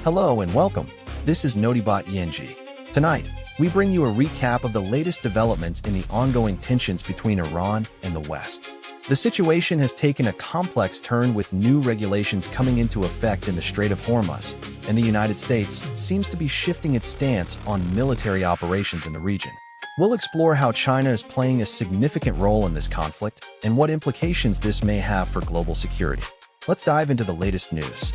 Hello and welcome. This is Notibot ENG. Tonight, we bring you a recap of the latest developments in the ongoing tensions between Iran and the West. The situation has taken a complex turn with new regulations coming into effect in the Strait of Hormuz, and the United States seems to be shifting its stance on military operations in the region. We'll explore how China is playing a significant role in this conflict and what implications this may have for global security. Let's dive into the latest news.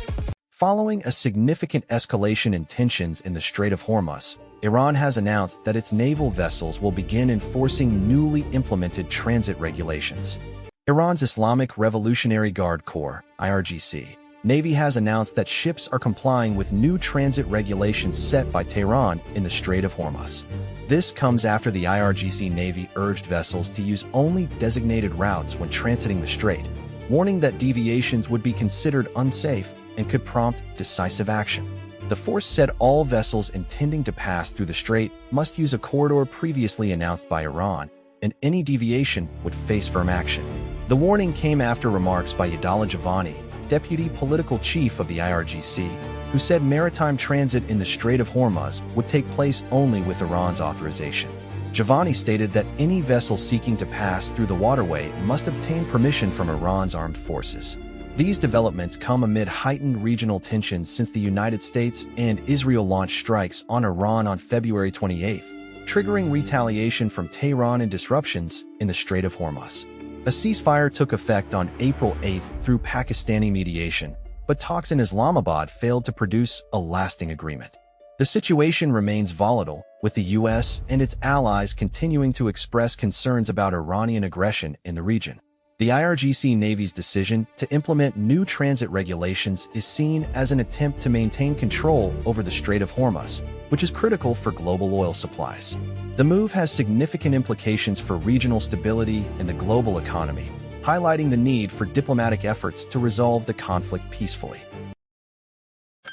Following a significant escalation in tensions in the Strait of Hormuz, Iran has announced that its naval vessels will begin enforcing newly implemented transit regulations. Iran's Islamic Revolutionary Guard Corps, IRGC, Navy has announced that ships are complying with new transit regulations set by Tehran in the Strait of Hormuz. This comes after the IRGC Navy urged vessels to use only designated routes when transiting the strait, warning that deviations would be considered unsafe and could prompt decisive action. The force said all vessels intending to pass through the strait must use a corridor previously announced by Iran, and any deviation would face firm action. The warning came after remarks by Yadallah Javani, deputy political chief of the IRGC, who said maritime transit in the Strait of Hormuz would take place only with Iran's authorization. Javani stated that any vessel seeking to pass through the waterway must obtain permission from Iran's armed forces. These developments come amid heightened regional tensions since the United States and Israel launched strikes on Iran on February 28, triggering retaliation from Tehran and disruptions in the Strait of Hormuz. A ceasefire took effect on April 8 through Pakistani mediation, but talks in Islamabad failed to produce a lasting agreement. The situation remains volatile, with the U.S. and its allies continuing to express concerns about Iranian aggression in the region. The IRGC Navy's decision to implement new transit regulations is seen as an attempt to maintain control over the Strait of Hormuz, which is critical for global oil supplies. The move has significant implications for regional stability and the global economy, highlighting the need for diplomatic efforts to resolve the conflict peacefully.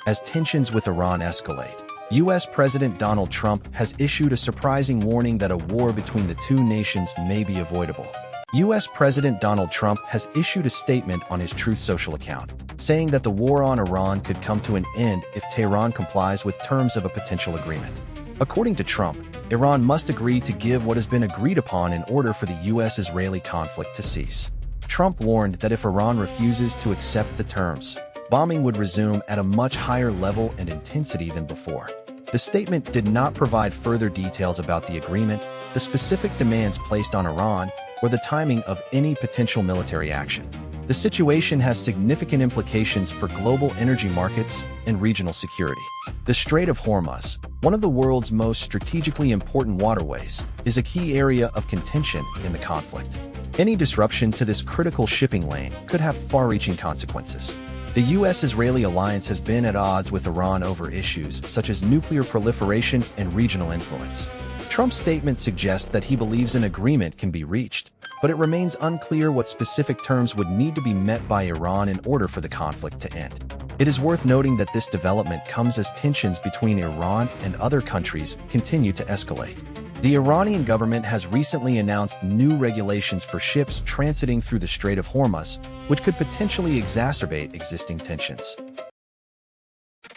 As tensions with Iran escalate, U.S. President Donald Trump has issued a surprising warning that a war between the two nations may be avoidable. U.S. President Donald Trump has issued a statement on his Truth Social account, saying that the war on Iran could come to an end if Tehran complies with terms of a potential agreement. According to Trump, Iran must agree to give what has been agreed upon in order for the U.S.-Israeli conflict to cease. Trump warned that if Iran refuses to accept the terms, bombing would resume at a much higher level and intensity than before. The statement did not provide further details about the agreement, the specific demands placed on Iran, or the timing of any potential military action. The situation has significant implications for global energy markets and regional security. The Strait of Hormuz, one of the world's most strategically important waterways, is a key area of contention in the conflict. Any disruption to this critical shipping lane could have far-reaching consequences. The U.S.-Israeli alliance has been at odds with Iran over issues such as nuclear proliferation and regional influence. Trump's statement suggests that he believes an agreement can be reached, but it remains unclear what specific terms would need to be met by Iran in order for the conflict to end. It is worth noting that this development comes as tensions between Iran and other countries continue to escalate. The Iranian government has recently announced new regulations for ships transiting through the Strait of Hormuz, which could potentially exacerbate existing tensions.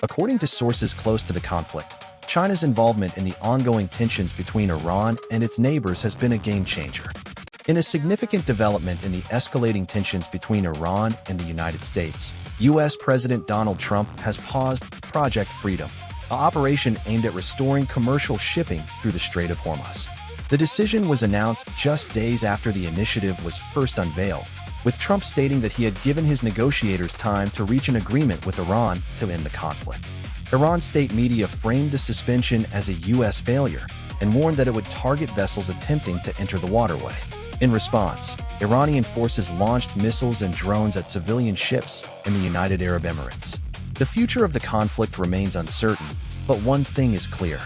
According to sources close to the conflict, China's involvement in the ongoing tensions between Iran and its neighbors has been a game-changer. In a significant development in the escalating tensions between Iran and the United States, U.S. President Donald Trump has paused Project Freedom, an operation aimed at restoring commercial shipping through the Strait of Hormuz. The decision was announced just days after the initiative was first unveiled, with Trump stating that he had given his negotiators time to reach an agreement with Iran to end the conflict. Iran's state media framed the suspension as a U.S. failure and warned that it would target vessels attempting to enter the waterway. In response, Iranian forces launched missiles and drones at civilian ships in the United Arab Emirates. The future of the conflict remains uncertain, but one thing is clear: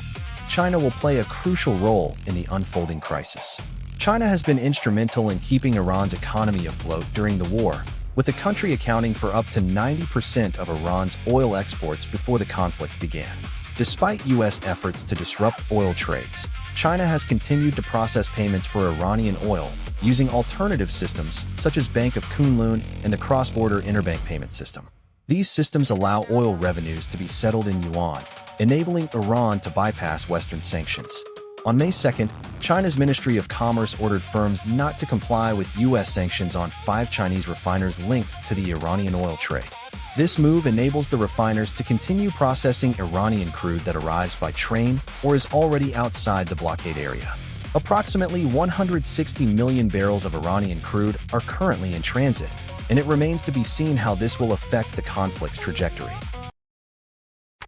China will play a crucial role in the unfolding crisis. China has been instrumental in keeping Iran's economy afloat during the war, with the country accounting for up to 90% of Iran's oil exports before the conflict began. Despite U.S. efforts to disrupt oil trades, China has continued to process payments for Iranian oil using alternative systems such as Bank of Kunlun and the cross-border interbank payment system. These systems allow oil revenues to be settled in yuan, enabling Iran to bypass Western sanctions. On May 2nd, China's Ministry of Commerce ordered firms not to comply with U.S. sanctions on 5 Chinese refiners linked to the Iranian oil trade. This move enables the refiners to continue processing Iranian crude that arrives by train or is already outside the blockade area. Approximately 160 million barrels of Iranian crude are currently in transit, and it remains to be seen how this will affect the conflict's trajectory.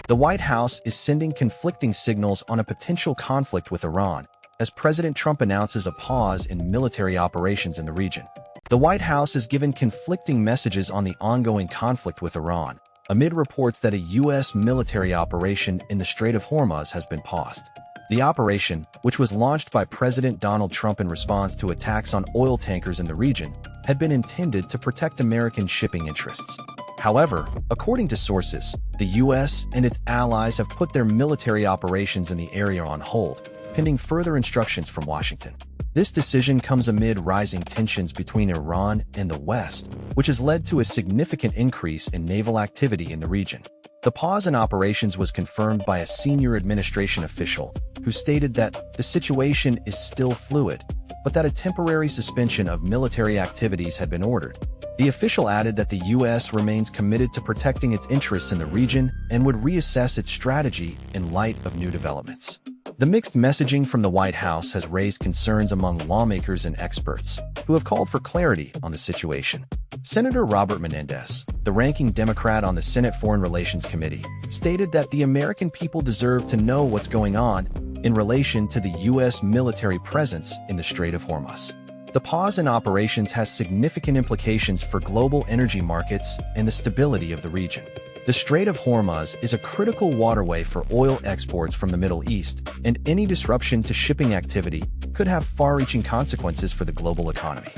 The White House is sending conflicting signals on a potential conflict with Iran, as President Trump announces a pause in military operations in the region. The White House has given conflicting messages on the ongoing conflict with Iran, amid reports that a U.S. military operation in the Strait of Hormuz has been paused. The operation, which was launched by President Donald Trump in response to attacks on oil tankers in the region, had been intended to protect American shipping interests. However, according to sources, the U.S. and its allies have put their military operations in the area on hold, pending further instructions from Washington. This decision comes amid rising tensions between Iran and the West, which has led to a significant increase in naval activity in the region. The pause in operations was confirmed by a senior administration official, who stated that the situation is still fluid, but that a temporary suspension of military activities had been ordered. The official added that the U.S. remains committed to protecting its interests in the region and would reassess its strategy in light of new developments. The mixed messaging from the White House has raised concerns among lawmakers and experts, who have called for clarity on the situation. Senator Robert Menendez, the ranking Democrat on the Senate Foreign Relations Committee, stated that the American people deserve to know what's going on in relation to the U.S. military presence in the Strait of Hormuz. The pause in operations has significant implications for global energy markets and the stability of the region. The Strait of Hormuz is a critical waterway for oil exports from the Middle East, and any disruption to shipping activity could have far-reaching consequences for the global economy.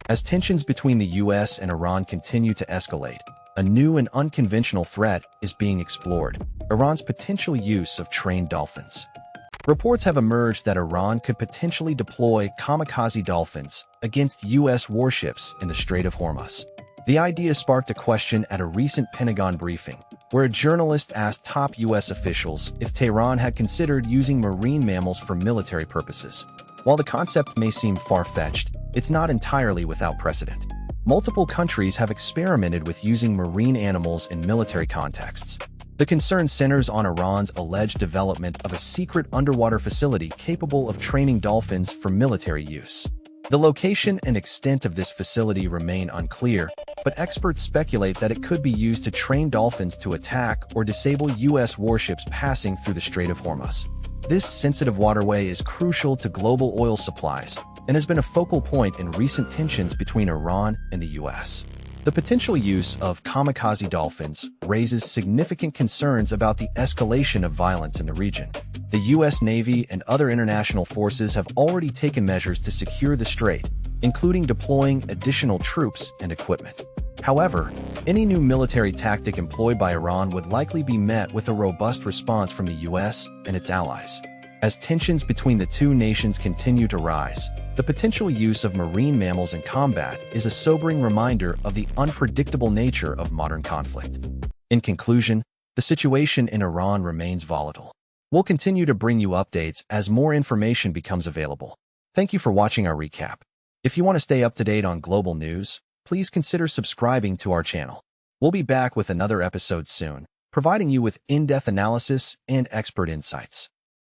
As tensions between the U.S. and Iran continue to escalate, a new and unconventional threat is being explored: Iran's potential use of trained dolphins. Reports have emerged that Iran could potentially deploy kamikaze dolphins against U.S. warships in the Strait of Hormuz. The idea sparked a question at a recent Pentagon briefing, where a journalist asked top U.S. officials if Tehran had considered using marine mammals for military purposes. While the concept may seem far-fetched, it's not entirely without precedent. Multiple countries have experimented with using marine animals in military contexts. The concern centers on Iran's alleged development of a secret underwater facility capable of training dolphins for military use. The location and extent of this facility remain unclear, but experts speculate that it could be used to train dolphins to attack or disable U.S. warships passing through the Strait of Hormuz. This sensitive waterway is crucial to global oil supplies and has been a focal point in recent tensions between Iran and the U.S. The potential use of kamikaze dolphins raises significant concerns about the escalation of violence in the region. The U.S. Navy and other international forces have already taken measures to secure the strait, including deploying additional troops and equipment. However, any new military tactic employed by Iran would likely be met with a robust response from the U.S. and its allies. As tensions between the two nations continue to rise, the potential use of marine mammals in combat is a sobering reminder of the unpredictable nature of modern conflict. In conclusion, the situation in Iran remains volatile. We'll continue to bring you updates as more information becomes available. Thank you for watching our recap. If you want to stay up to date on global news, please consider subscribing to our channel. We'll be back with another episode soon, providing you with in-depth analysis and expert insights.